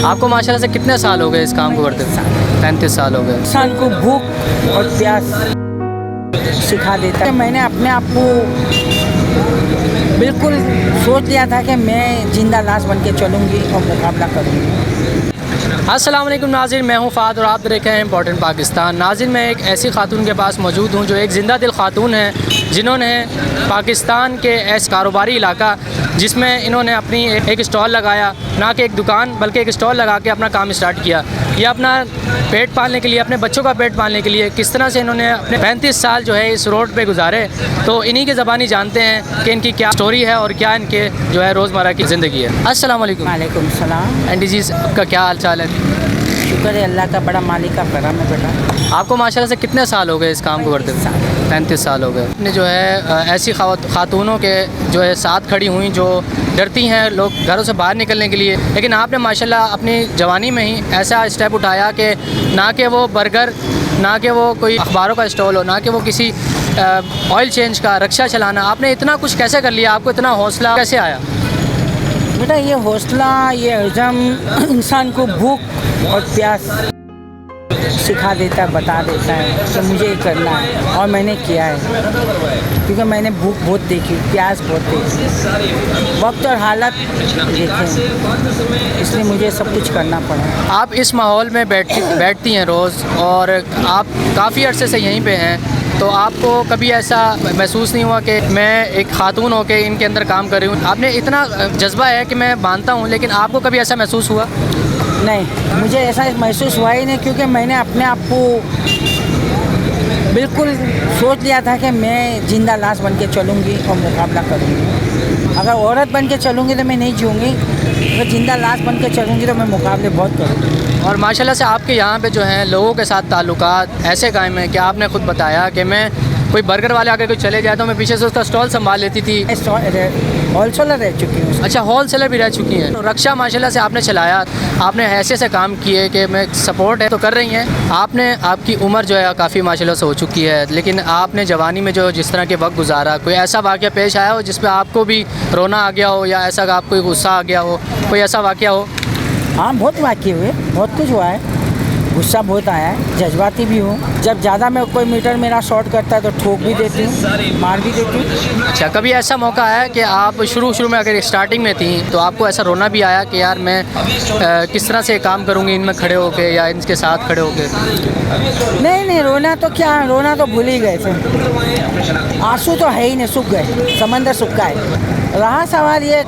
आपको माशाल्लाह से कितने साल हो गए इस काम को करते हुए? 35 साल हो गए। इंसान को भूख और प्यास सिखा देता है। मैंने अपने आप को बिल्कुल सोच लिया था कि मैं जिंदा लाश बन के चलूँगी और मुकाबला करूँगी। अस्सलाम वालेकुम नाज़रीन, मैं हूं फ़ाद और आप देख रहे हैं इम्पोर्टेंट पाकिस्तान। नाज़रीन, मैं एक ऐसी खातून के पास मौजूद हूं जो एक ज़िंदा दिल खातून है, जिन्होंने पाकिस्तान के ऐसे कारोबारी इलाका जिसमें इन्होंने अपनी एक स्टॉल लगाया, ना कि एक दुकान बल्कि एक स्टॉल लगा के अपना काम स्टार्ट किया। ये अपना पेट पालने के लिए, अपने बच्चों का पेट पालने के लिए किस तरह से इन्होंने अपने 35 साल जो है इस रोड पे गुजारे, तो इन्हीं के ज़बानी जानते हैं कि इनकी क्या स्टोरी है और क्या इनके जो है रोज़मर्रा की ज़िंदगी है। अस्सलाम वालेकुम। वालेकुम सलाम। एंटी जी, आपका क्या हाल चाल है? शुक्र है अल्लाह का, बड़ा मालिक का करम है बेटा। आपको माशाल्लाह से कितने साल हो गए इस काम को करते हुए? 35 साल हो गए। आपने जो है ऐसी खातूनों के जो है साथ खड़ी हुई जो डरती हैं लोग घरों से बाहर निकलने के लिए, लेकिन आपने माशाल्लाह अपनी जवानी में ही ऐसा स्टेप उठाया कि ना कि वो बर्गर, ना कि वो कोई अखबारों का स्टॉल हो, ना कि वो किसी ऑयल चेंज का, रक्षा चलाना, आपने इतना कुछ कैसे कर लिया? आपको इतना हौसला कैसे आया? बेटा ये हौसला, ये हजम इंसान को भूख और प्यास सिखा देता है, बता देता है कि मुझे ये करना है, और मैंने किया है। क्योंकि मैंने भूख बहुत देखी, प्यास बहुत देखी, वक्त और हालत देखे, इसलिए मुझे सब कुछ करना पड़ा। आप इस माहौल में बैठती हैं रोज़ और आप काफ़ी अरसे से यहीं पे हैं, तो आपको कभी ऐसा महसूस नहीं हुआ कि मैं एक खातून होकर इनके अंदर काम कर रही हूँ? आपने इतना जज्बा है कि मैं मानता हूँ, लेकिन आपको कभी ऐसा महसूस हुआ? नहीं, मुझे ऐसा महसूस हुआ ही नहीं, क्योंकि मैंने अपने आप को बिल्कुल सोच लिया था कि मैं जिंदा लाश बन के चलूँगी और मुकाबला करूँगी। अगर औरत बन के चलूँगी तो मैं नहीं जीऊँगी, अगर जिंदा लाश बन के चलूँगी तो मैं मुकाबले बहुत करूँगी। और माशाल्लाह से आपके यहाँ पे जो है लोगों के साथ ताल्लुकात ऐसे कायम हैं कि आपने खुद बताया कि मैं कोई बर्गर वाले अगर कोई चले जाए तो मैं पीछे से उसका स्टॉल संभाल लेती थी। होलसेलर रह चुकी हूँ। अच्छा, होलसेलर भी रह चुकी हैं। तो रक्षा माशाल्लाह से आपने चलाया, आपने ऐसे से काम किए कि मैं सपोर्ट है तो कर रही हैं। आपने, आपकी उम्र जो है काफ़ी माशाल्लाह से हो चुकी है, लेकिन आपने जवानी में जो जिस तरह के वक्त गुजारा, कोई ऐसा वाक़या पेश आया हो जिस पर आपको भी रोना आ गया हो, या ऐसा कि आपको गुस्सा आ गया हो, कोई ऐसा वाक़या हो? हाँ, बहुत वाक़ये हुए, बहुत कुछ हुआ है। गुस्सा बहुत आया है, जज्बाती भी हूँ। जब ज़्यादा मैं कोई मीटर मेरा शॉर्ट करता है तो ठोक भी देती हूँ, मार भी देती हूँ। अच्छा, कभी ऐसा मौका आया कि आप शुरू में अगर स्टार्टिंग में थी तो आपको ऐसा रोना भी आया कि यार मैं किस तरह से काम करूँगी इनमें खड़े होके या इनके साथ खड़े होके? नहीं, रोना तो क्या, रोना तो भूल ही गए थे। आंसू तो है ही नहीं, सूख गए, समंदर सूखा है। रहा सवाल ये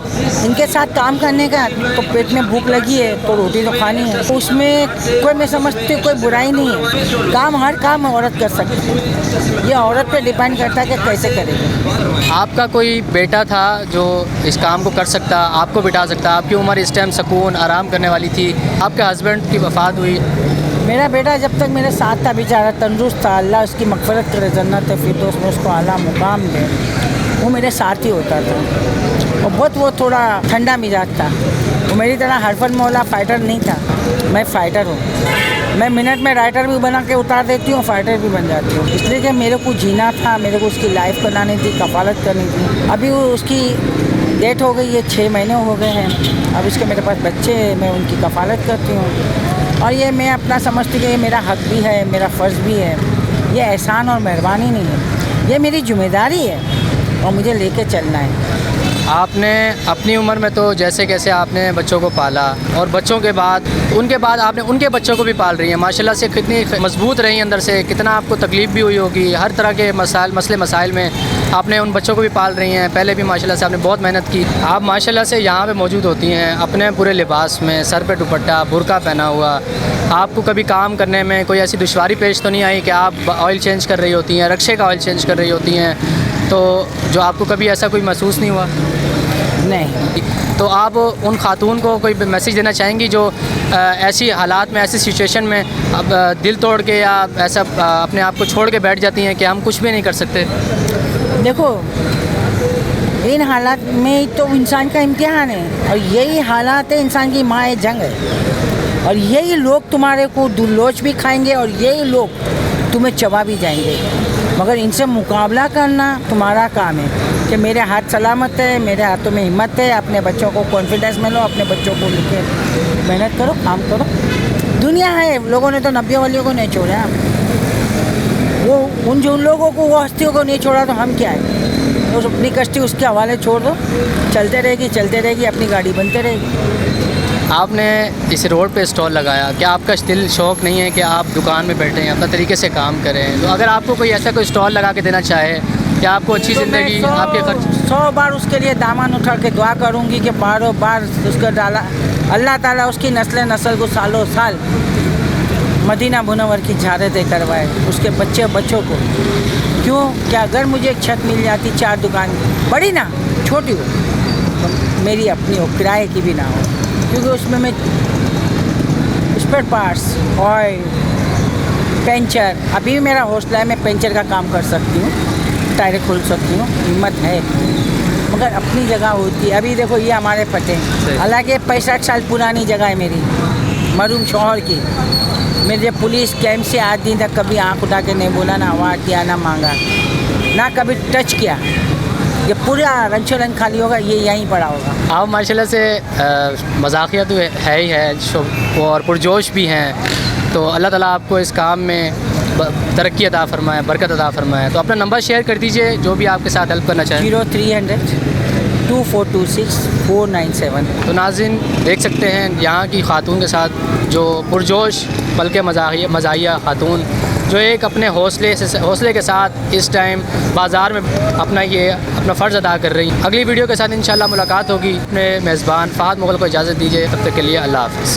इनके साथ काम करने का, तो पेट में भूख लगी है तो रोटी तो खानी है, तो उसमें कोई, मैं समझती हूँ कोई बुराई नहीं है। काम, हर काम औरत कर सकती है, ये औरत पे डिपेंड करता है कि कैसे करेगी। आपका कोई बेटा था जो इस काम को कर सकता, आपको बिठा सकता? आपकी उम्र इस टाइम सुकून आराम करने वाली थी, आपके हस्बैंड की वफ़ात हुई। मेरा बेटा जब तक मेरे साथ था, बेचारा तंदुरुस्त था, अल्लाह उसकी मग़फ़िरत करे, जन्नत फिरदौस में उसको आला मुकाम दे, वो मेरे साथ ही होता था। और बहुत वो थोड़ा ठंडा मिजाज था, वो मेरी तरह हरफन मौला फ़ाइटर नहीं था। मैं फ़ाइटर हूँ, मैं मिनट में राइटर भी बना के उतार देती हूँ, फ़ाइटर भी बन जाती हूँ। इसलिए कि मेरे को जीना था, मेरे को उसकी लाइफ बनानी थी, कफ़ालत करनी थी। अभी वो उसकी डेट हो गई है, 6 महीने हो गए हैं। अब इसके मेरे पास बच्चे हैं, मैं उनकी कफ़ालत करती हूँ, और ये मैं अपना समझती हूँ कि ये मेरा हक़ भी है, मेरा फ़र्ज़ भी है। ये एहसान और मेहरबानी नहीं है, ये मेरी ज़िम्मेदारी है और मुझे लेके चलना है। आपने अपनी उम्र में तो जैसे कैसे आपने बच्चों को पाला, और बच्चों के बाद उनके बाद आपने उनके बच्चों को भी पाल रही हैं माशाल्लाह से, कितनी मजबूत रही अंदर से, कितना आपको तकलीफ़ भी हुई होगी, हर तरह के मसले मसाइल में आपने उन बच्चों को भी पाल रही हैं। पहले भी माशाल्लाह से आपने बहुत मेहनत की। आप माशाल्लाह से यहाँ पे मौजूद होती हैं अपने पूरे लिबास में, सर पे दुपट्टा, बुर्का पहना हुआ। आपको कभी काम करने में कोई ऐसी दुश्वारी पेश तो नहीं आई कि आप ऑयल चेंज कर रही होती हैं, रक्शे का ऑयल चेंज कर रही होती हैं, तो जो आपको कभी ऐसा कोई महसूस नहीं हुआ? नहीं। तो आप उन खातून को कोई मैसेज देना चाहेंगी जो ऐसी हालात में, ऐसी सिचुएशन में अब दिल तोड़ के या ऐसा अपने आप को छोड़ के बैठ जाती हैं कि हम कुछ भी नहीं कर सकते? देखो, इन हालात में तो इंसान का इम्तिहान है, और यही हालात है, इंसान की माँ जंग है, और यही लोग तुम्हारे को दुलोच भी खाएंगे और यही लोग तुम्हें चबा भी जाएंगे, मगर इनसे मुकाबला करना तुम्हारा काम है। कि मेरे हाथ सलामत है, मेरे हाथों में हिम्मत है, अपने बच्चों को कॉन्फिडेंस में लो, अपने बच्चों को लेके मेहनत करो, काम करो। दुनिया है, लोगों ने तो 90 वालियों को नहीं छोड़ा। वो उन लोगों को, वो हस्तियों को नहीं छोड़ा तो हम क्या है? तो अपनी कश्ती उसके हवाले छोड़ दो, चलते रहेगी, अपनी गाड़ी बनते रहेगी। आपने इस रोड पे स्टॉल लगाया, क्या आपका दिल शौक़ नहीं है कि आप दुकान में बैठें, अपना तरीके से काम करें? तो अगर आपको कोई ऐसा कोई स्टॉल लगा के देना चाहे क्या आपको अच्छी तो ज़िंदगी, मैं आपके खर्च 100 बार उसके लिए दामन उठा के दुआ करूँगी कि बारों बार उसका डाला अल्लाह ताला उसकी नस्ल को सालों साल मदीना मुनव्वर की ज़ियारतें करवाए, उसके बच्चों को। क्यों? क्या अगर मुझे एक छत मिल जाती, 4 दुकान, बड़ी ना छोटी हो, तो मेरी अपनी हो, किराए की भी ना हो, क्योंकि उसमें मैं स्पेयर पार्ट्स, ऑयल, पंचर, अभी भी मेरा हौसला है, मैं पंचर का काम कर सकती हूँ, टायर खोल सकती हूँ, हिम्मत है, मगर अपनी जगह होती है। अभी देखो ये हमारे पते, हालांकि 65 साल पुरानी जगह है मेरी, मरूम शौहर की। मेरे पुलिस कैंप से आज दिन तक कभी आँख उठा के नहीं बोला, ना अवार्ड किया, ना मांगा, ना कभी टच किया। ये पूरा रंग खाली होगा, ये यहीं पड़ा होगा। आप माशाल्लाह से मज़ाकिया तो है ही है और पुरजोश भी हैं, तो अल्लाह ताला आपको इस काम में तरक्की अता फरमाए, बरकत अता फरमाए। तो अपना नंबर शेयर कर दीजिए, जो भी आपके साथ हेल्प करना चाहे। 0300 2426 497। तो नाज़रीन देख सकते हैं यहाँ की ख़ातून के साथ जो पुरजोश बल्कि मज़ाहिया ख़ातून जो एक अपने हौसले के साथ इस टाइम बाज़ार में अपना फ़र्ज़ अदा कर रही। अगली वीडियो के साथ इंशाल्लाह मुलाकात होगी। अपने मेज़बान फ़हद मुग़ल को इजाज़त दीजिए, तब तक के लिए अल्लाह हाफ़िज़।